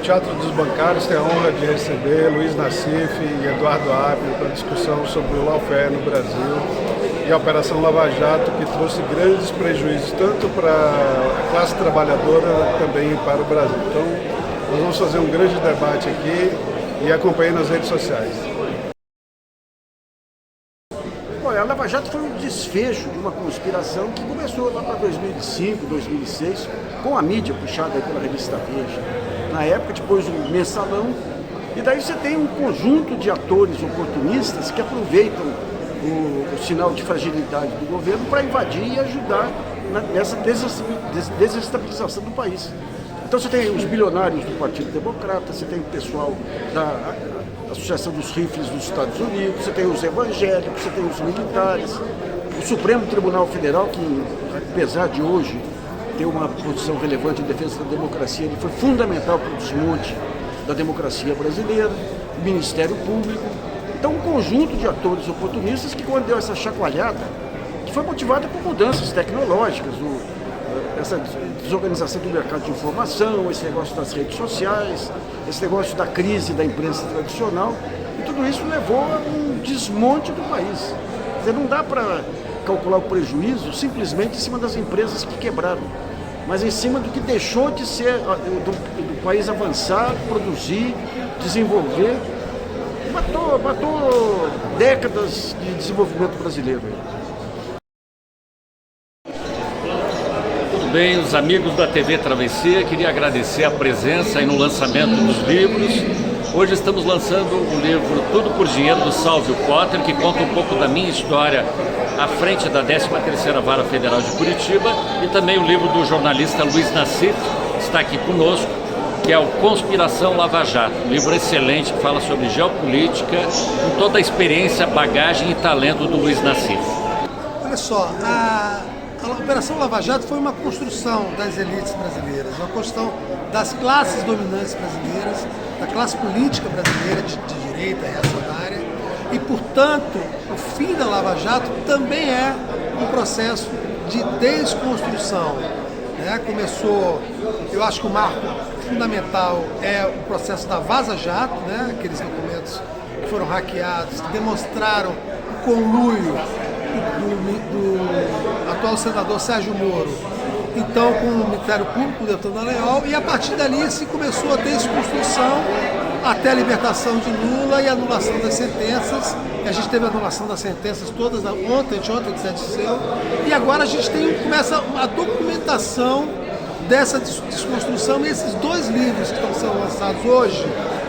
Teatro dos Bancários tem a honra de receber Luiz Nassif e Eduardo Apio para discussão sobre o lawfare no Brasil e a Operação Lava Jato, que trouxe grandes prejuízos tanto para a classe trabalhadora também para o Brasil. Então, nós vamos fazer um grande debate aqui e acompanhe nas redes sociais. Olha, a Lava Jato foi um desfecho de uma conspiração que começou lá para 2005, 2006, com a mídia puxada pela revista Veja. Na época, depois do Mensalão, e daí você tem um conjunto de atores oportunistas que aproveitam o sinal de fragilidade do governo para invadir e ajudar nessa desestabilização do país. Então você tem os bilionários do Partido Democrata, você tem o pessoal da Associação dos Rifles dos Estados Unidos, você tem os evangélicos, você tem os militares, o Supremo Tribunal Federal, que apesar de hoje ter uma posição relevante em defesa da democracia, ele foi fundamental para o desmonte da democracia brasileira, o Ministério Público. Então um conjunto de atores oportunistas que, quando deu essa chacoalhada, que foi motivada por mudanças tecnológicas, essa desorganização do mercado de informação, esse negócio das redes sociais, esse negócio da crise da imprensa tradicional, e tudo isso levou a um desmonte do país. Quer dizer, não dá para calcular o prejuízo simplesmente em cima das empresas que quebraram, mas em cima do que deixou de ser, do país avançar, produzir, desenvolver. Matou décadas de desenvolvimento brasileiro. Bem, os amigos da TV Travessia, queria agradecer a presença aí no lançamento dos livros. Hoje estamos lançando o livro Tudo por Dinheiro, do Sálvio Potter, que conta um pouco da minha história à frente da 13ª Vara Federal de Curitiba, e também o livro do jornalista Luiz Nassif, que está aqui conosco, que é o Conspiração Lava Jato, um livro excelente que fala sobre geopolítica, com toda a experiência, bagagem e talento do Luiz Nassif. Olha só, a Operação Lava Jato foi uma construção das elites brasileiras, uma construção das classes dominantes brasileiras, da classe política brasileira de direita, reacionária, e, portanto, o fim da Lava Jato também é um processo de desconstrução. Começou, eu acho que o marco fundamental é o processo da Vaza Jato, aqueles documentos que foram hackeados, que demonstraram o conluio do atual senador Sérgio Moro, então com o Ministério Público, o Deltan Dallagnol, e a partir dali se começou a desconstrução até a libertação de Lula e a anulação das sentenças. A gente teve a anulação das sentenças todas ontem, que aconteceu, e agora a gente começa a documentação dessa desconstrução, e esses dois livros que estão sendo lançados hoje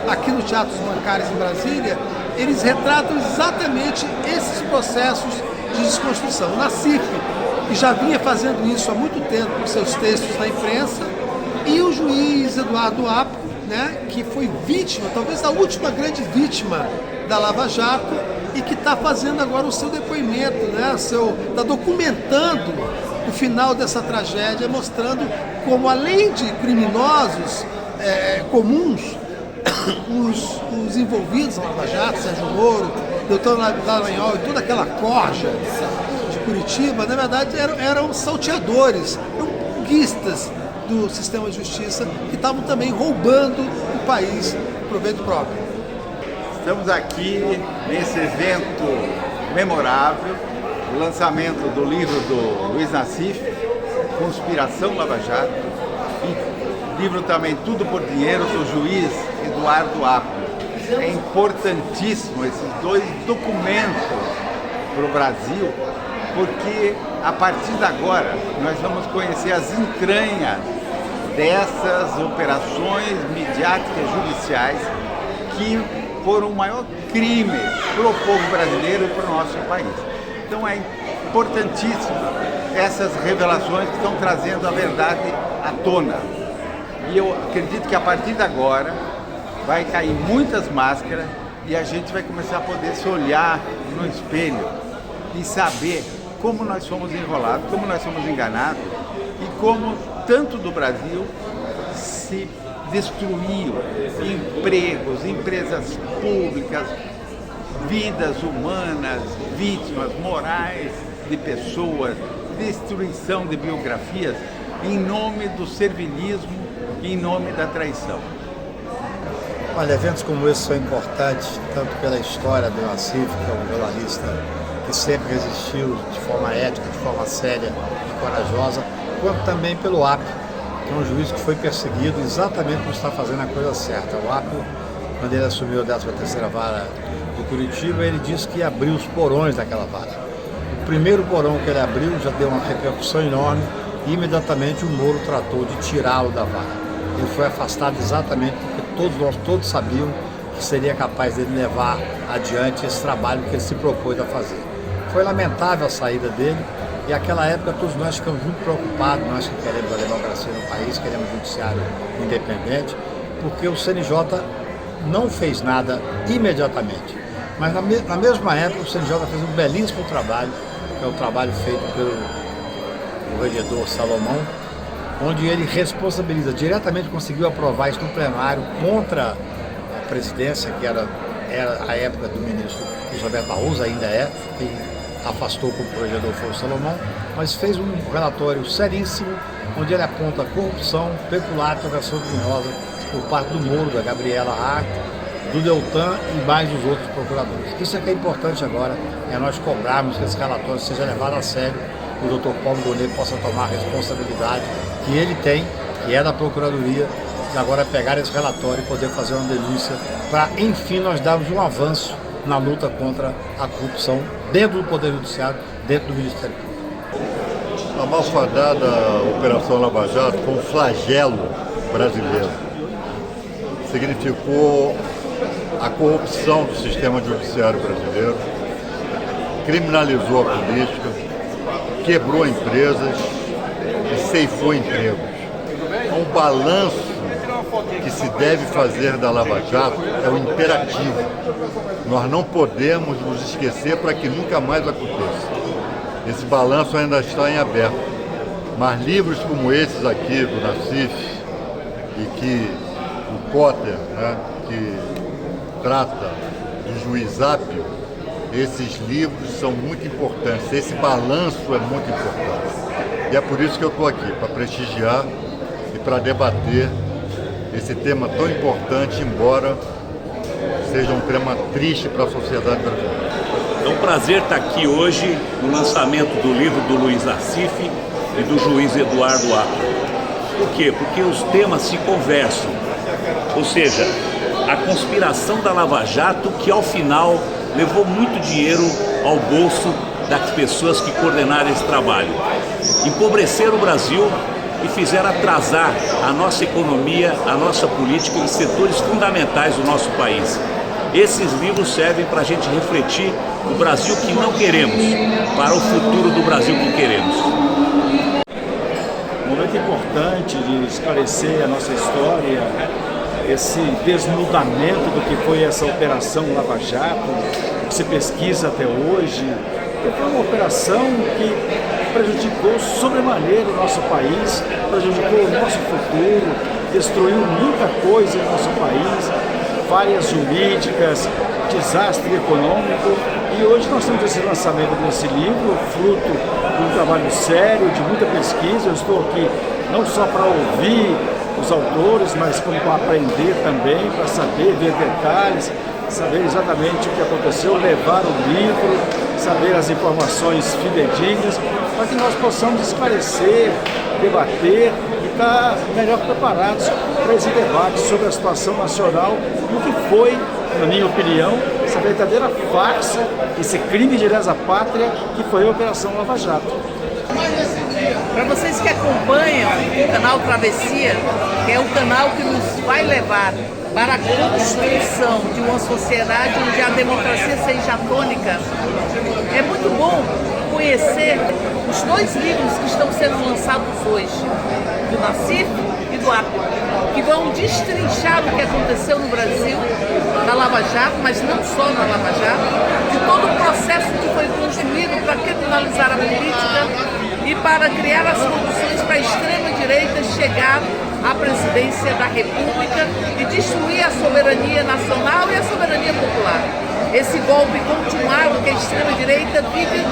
aqui no Teatro dos Bancários em Brasília, eles retratam exatamente esses processos de desconstrução. O Nassif, que já vinha fazendo isso há muito tempo com seus textos na imprensa, e o juiz Eduardo Apio, que foi vítima, talvez a última grande vítima da Lava Jato, e que está fazendo agora o seu depoimento, está documentando o final dessa tragédia, mostrando como, além de criminosos comuns, os envolvidos na Lava Jato, Sérgio Moro, Deltan Dallagnol e toda aquela corja de Curitiba, na verdade eram salteadores, eram guistas do sistema de justiça que estavam também roubando o país para proveito próprio. Estamos aqui nesse evento memorável, o lançamento do livro do Luiz Nassif, Conspiração Lava Jato, e livro também Tudo por Dinheiro, do juiz Eduardo Apio. É importantíssimo esses dois documentos para o Brasil, porque a partir de agora nós vamos conhecer as entranhas dessas operações midiáticas judiciais que foram o maior crime para o povo brasileiro e para o nosso país. Então é importantíssimo essas revelações que estão trazendo a verdade à tona. E eu acredito que a partir de agora vai cair muitas máscaras e a gente vai começar a poder se olhar no espelho e saber como nós somos enrolados, como nós somos enganados e como tanto do Brasil se destruiu empregos, empresas públicas, vidas humanas, vítimas morais de pessoas, destruição de biografias em nome do servilismo e em nome da traição. Olha, eventos como esse são importantes, tanto pela história do Nassif, que é um jornalista que sempre resistiu de forma ética, de forma séria e corajosa, quanto também pelo Apio, que é um juiz que foi perseguido exatamente por estar fazendo a coisa certa. O Apio, quando ele assumiu a 13ª Vara do Curitiba, ele disse que abriu os porões daquela vara. O primeiro porão que ele abriu já deu uma repercussão enorme e imediatamente o Moro tratou de tirá-lo da vara. Ele foi afastado exatamente porque nós todos sabiam que seria capaz de levar adiante esse trabalho que ele se propôs a fazer. Foi lamentável a saída dele e naquela época todos nós ficamos muito preocupados, nós que queremos a democracia no país, queremos um judiciário independente, porque o CNJ não fez nada imediatamente. Mas na mesma época o CNJ fez um belíssimo trabalho, que é o trabalho feito pelo regedor Salomão, onde ele responsabiliza diretamente, conseguiu aprovar isso no plenário contra a presidência, que era a época do ministro Luiz Roberto Barroso, ainda é, que afastou como o regedor foi o Salomão, mas fez um relatório seríssimo, onde ele aponta corrupção, peculato, agressão criminosa por parte do Moro, da Gabriela Hart, do Deltan e mais dos outros procuradores. Isso é que é importante agora, é nós cobrarmos que esse relatório seja levado a sério, que o Dr. Paulo Gonet possa tomar a responsabilidade que ele tem, que é da Procuradoria, de agora pegar esse relatório e poder fazer uma denúncia para, enfim, nós darmos um avanço na luta contra a corrupção dentro do Poder Judiciário, dentro do Ministério Público. A malfadada Operação Lava Jato foi um flagelo brasileiro. Significou a corrupção do sistema judiciário brasileiro, criminalizou a política, quebrou empresas e ceifou empregos. Um balanço que se deve fazer da Lava Jato é o imperativo. Nós não podemos nos esquecer para que nunca mais aconteça. Esse balanço ainda está em aberto. Mas livros como esses aqui, do Nassif, e que o Potter, né, que trata do juiz Apio, esses livros são muito importantes, esse balanço é muito importante. E é por isso que eu estou aqui, para prestigiar e para debater esse tema tão importante, embora seja um tema triste para a sociedade brasileira. É um prazer estar aqui hoje no lançamento do livro do Luiz Nassif e do juiz Eduardo Apio. Por quê? Porque os temas se conversam, ou seja, a conspiração da Lava Jato, que ao final levou muito dinheiro ao bolso das pessoas que coordenaram esse trabalho. Empobreceram o Brasil e fizeram atrasar a nossa economia, a nossa política em setores fundamentais do nosso país. Esses livros servem para a gente refletir o Brasil que não queremos, para o futuro do Brasil que queremos. Um momento importante de esclarecer a nossa história, esse desnudamento do que foi essa operação Lava Jato, que se pesquisa até hoje, que foi uma operação que prejudicou sobremaneira o nosso país, prejudicou o nosso futuro, destruiu muita coisa no nosso país, falhas jurídicas, desastre econômico, e hoje nós temos esse lançamento desse livro, fruto de um trabalho sério, de muita pesquisa. Eu estou aqui não só para ouvir os autores, mas como para aprender também, para saber, ver detalhes, saber exatamente o que aconteceu, levar o livro, saber as informações fidedignas, para que nós possamos esclarecer, debater e estar melhor preparados para esse debate sobre a situação nacional e o que foi, na minha opinião, essa verdadeira farsa, esse crime de lesa pátria que foi a Operação Lava Jato. Para vocês que acompanham o canal Travessia, que é o canal que nos vai levar para a construção de uma sociedade onde a democracia seja tônica, é muito bom conhecer os dois livros que estão sendo lançados hoje, do Nassif e do Apio, que vão destrinchar o que aconteceu no Brasil, na Lava Jato, mas não só na Lava Jato, de todo o processo que foi construído para criminalizar a política e para criar as condições para a extrema-direita chegar à presidência da República e destruir a soberania nacional e a soberania popular. Esse golpe continuado que a extrema-direita vive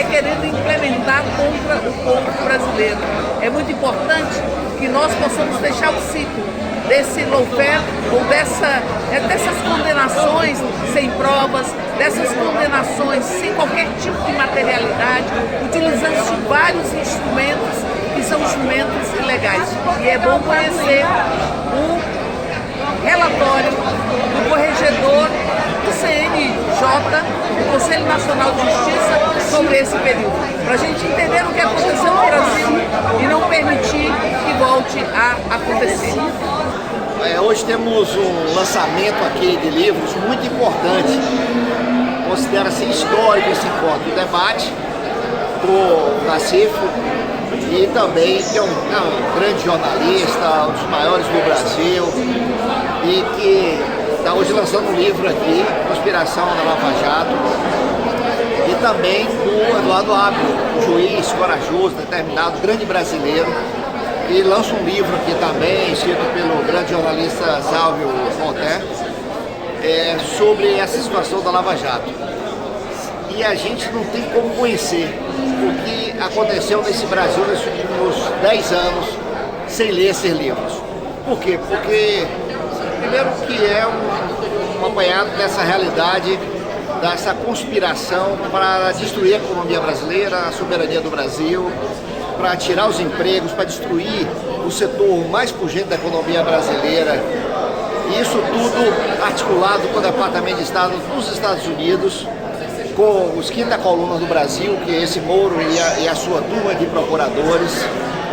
querendo implementar contra o povo brasileiro. É muito importante que nós possamos fechar o ciclo desse lawfare ou dessas condenações sem provas, dessas condenações sem qualquer tipo de materialidade, utilizando-se vários instrumentos que são instrumentos ilegais. E é bom conhecer o relatório do corregedor do CNJ, do Conselho Nacional de Justiça, sobre esse período, para a gente entender o que aconteceu no Brasil e não permitir que volte a acontecer. Hoje temos um lançamento aqui de livros muito importante. Considera-se histórico esse encontro, o debate com o Nassif, e também que é um grande jornalista, um dos maiores do Brasil, e que está hoje lançando um livro aqui, Conspiração da Lava Jato, e também do Eduardo Ábio, um juiz corajoso, determinado, grande brasileiro, e lança um livro aqui também, escrito pelo grande jornalista Sálvio Voltaire, sobre essa situação da Lava Jato. E a gente não tem como conhecer o que aconteceu nesse Brasil nesses últimos 10 anos sem ler esses livros. Por quê? Porque, primeiro, que é um apanhado dessa realidade, dessa conspiração para destruir a economia brasileira, a soberania do Brasil, para tirar os empregos, para destruir o setor mais pujante da economia brasileira. E isso tudo articulado com o Departamento de Estado dos Estados Unidos, com os quinta colunas do Brasil, que é esse Moro e a sua turma de procuradores,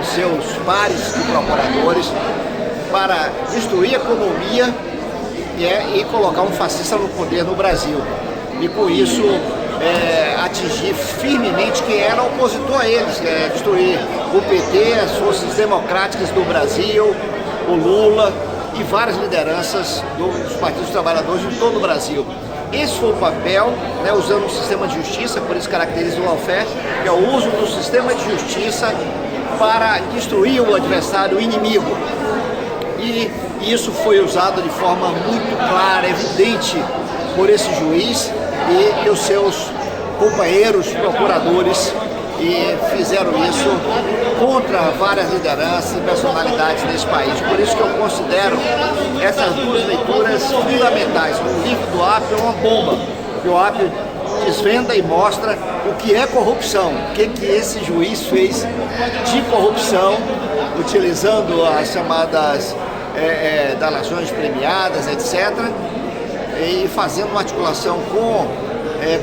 os seus pares de procuradores, para destruir a economia e colocar um fascista no poder no Brasil. E com isso atingir firmemente quem era opositor a eles, destruir o PT, as forças democráticas do Brasil, o Lula e várias lideranças dos partidos trabalhadores em todo o Brasil. Esse foi o papel, usando o sistema de justiça, por isso caracteriza o lawfare, que é o uso do sistema de justiça para destruir o adversário, o inimigo. E isso foi usado de forma muito clara, evidente, por esse juiz e os seus companheiros procuradores, e fizeram isso contra várias lideranças e personalidades desse país. Por isso que eu considero essas duas leituras fundamentais. O livro do Apio é uma bomba, que o Apio desvenda e mostra o que é corrupção, o que esse juiz fez de corrupção, utilizando as chamadas delações premiadas, etc., e fazendo uma articulação com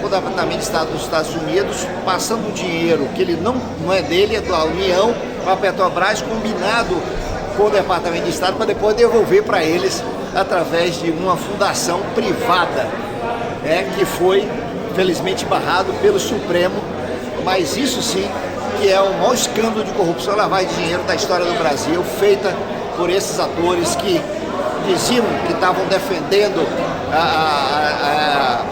o Departamento de Estado dos Estados Unidos, passando o dinheiro que ele não é dele, é da União, para a Petrobras, combinado com o Departamento de Estado, para depois devolver para eles através de uma fundação privada, que foi, felizmente, barrado pelo Supremo. Mas isso sim que é o maior escândalo de corrupção e lavagem de dinheiro da história do Brasil, feita por esses atores que diziam que estavam defendendo a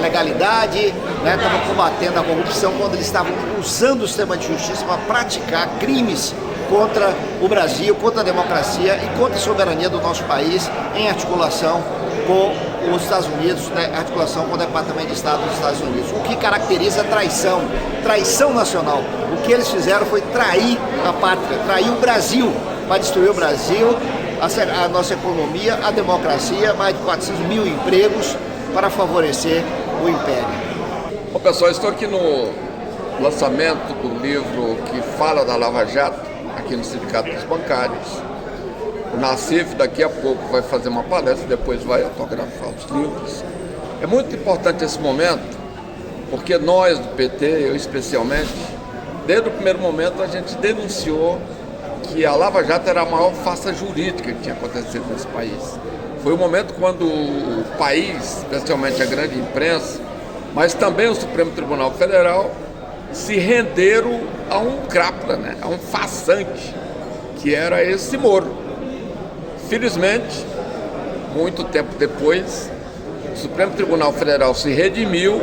legalidade, estavam combatendo a corrupção, quando eles estavam usando o sistema de justiça para praticar crimes contra o Brasil, contra a democracia e contra a soberania do nosso país, em articulação com os Estados Unidos, articulação com o Departamento de Estado dos Estados Unidos. O que caracteriza a traição nacional. O que eles fizeram foi trair a pátria, trair o Brasil, para destruir o Brasil, a nossa economia, a democracia, mais de 400 mil empregos para favorecer o império. Bom, pessoal, estou aqui no lançamento do livro que fala da Lava Jato, aqui no Sindicato dos Bancários. O Nassif daqui a pouco vai fazer uma palestra, depois vai autografar os livros. É muito importante esse momento, porque nós do PT, eu especialmente, desde o primeiro momento a gente denunciou que a Lava Jato era a maior farsa jurídica que tinha acontecido nesse país. Foi o momento quando o país, especialmente a grande imprensa, mas também o Supremo Tribunal Federal, se renderam a um crápula, a um farsante, que era esse Moro. Felizmente, muito tempo depois, o Supremo Tribunal Federal se redimiu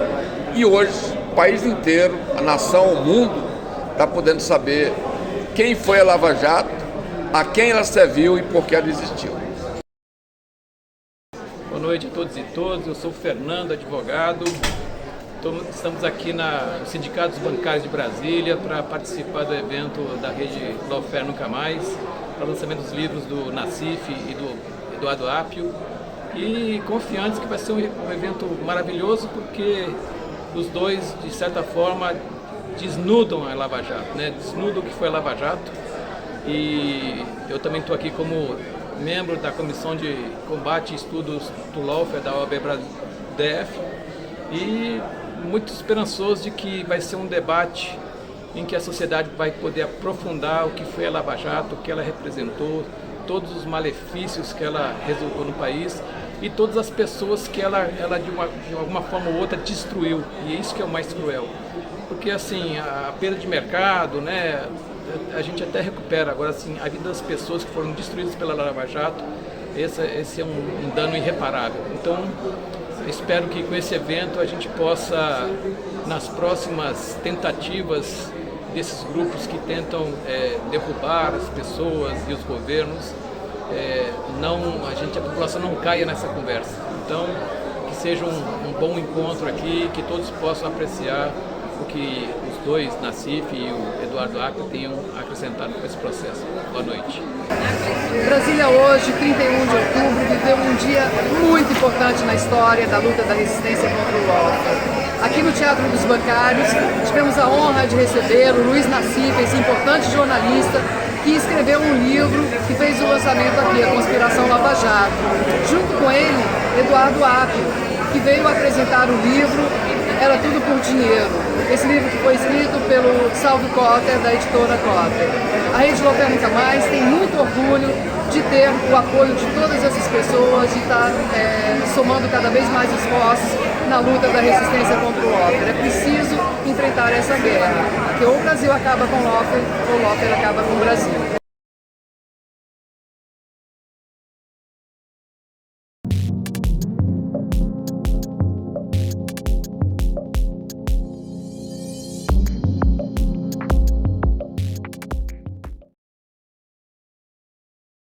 e hoje o país inteiro, a nação, o mundo, está podendo saber quem foi a Lava Jato, a quem ela serviu e por que ela existiu. Boa noite a todos e todas, eu sou o Fernando, advogado. Estamos aqui no Sindicato dos Bancários de Brasília para participar do evento da rede Lawfare Nunca Mais. para o lançamento dos livros do Nassif e do Eduardo Apio, e confiantes que vai ser um evento maravilhoso, porque os dois, de certa forma, desnudam a Lava Jato, né? Desnudam o que foi a Lava Jato. E eu também estou aqui como membro da Comissão de Combate e Estudos do Lawfare da OAB DF, e muito esperançoso de que vai ser um debate em que a sociedade vai poder aprofundar o que foi a Lava Jato, o que ela representou, todos os malefícios que ela resultou no país e todas as pessoas que ela de alguma forma ou outra destruiu. E é isso que é o mais cruel. Porque assim, a perda de mercado, né, a gente até recupera. Agora assim, a vida das pessoas que foram destruídas pela Lava Jato, esse é um dano irreparável. Então, espero que com esse evento a gente possa, nas próximas tentativas desses grupos que tentam derrubar as pessoas e os governos, a população não caia nessa conversa. Então, que seja um bom encontro aqui, que todos possam apreciar o que os dois, Nassif e o Eduardo Apio, tenham acrescentado para esse processo. Boa noite. Brasília hoje, 31 de outubro, viveu um dia muito importante na história da luta da resistência contra o lawfare. Aqui no Teatro dos Bancários, tivemos a honra de receber o Luiz Nassif, esse importante jornalista, que escreveu um livro que fez o lançamento aqui, A Conspiração Lava Jato. Junto com ele, Eduardo Apio, que veio apresentar o livro Era Tudo por Dinheiro. Esse livro que foi escrito pelo Salvo Cotter, da editora Cotter. A Rede Lawfare Nunca Mais tem muito orgulho de ter o apoio de todas essas pessoas, de estar somando cada vez mais esforços na luta da resistência contra o lawfare. É preciso enfrentar essa guerra, porque ou o Brasil acaba com o lawfare, ou o lawfare acaba com o Brasil.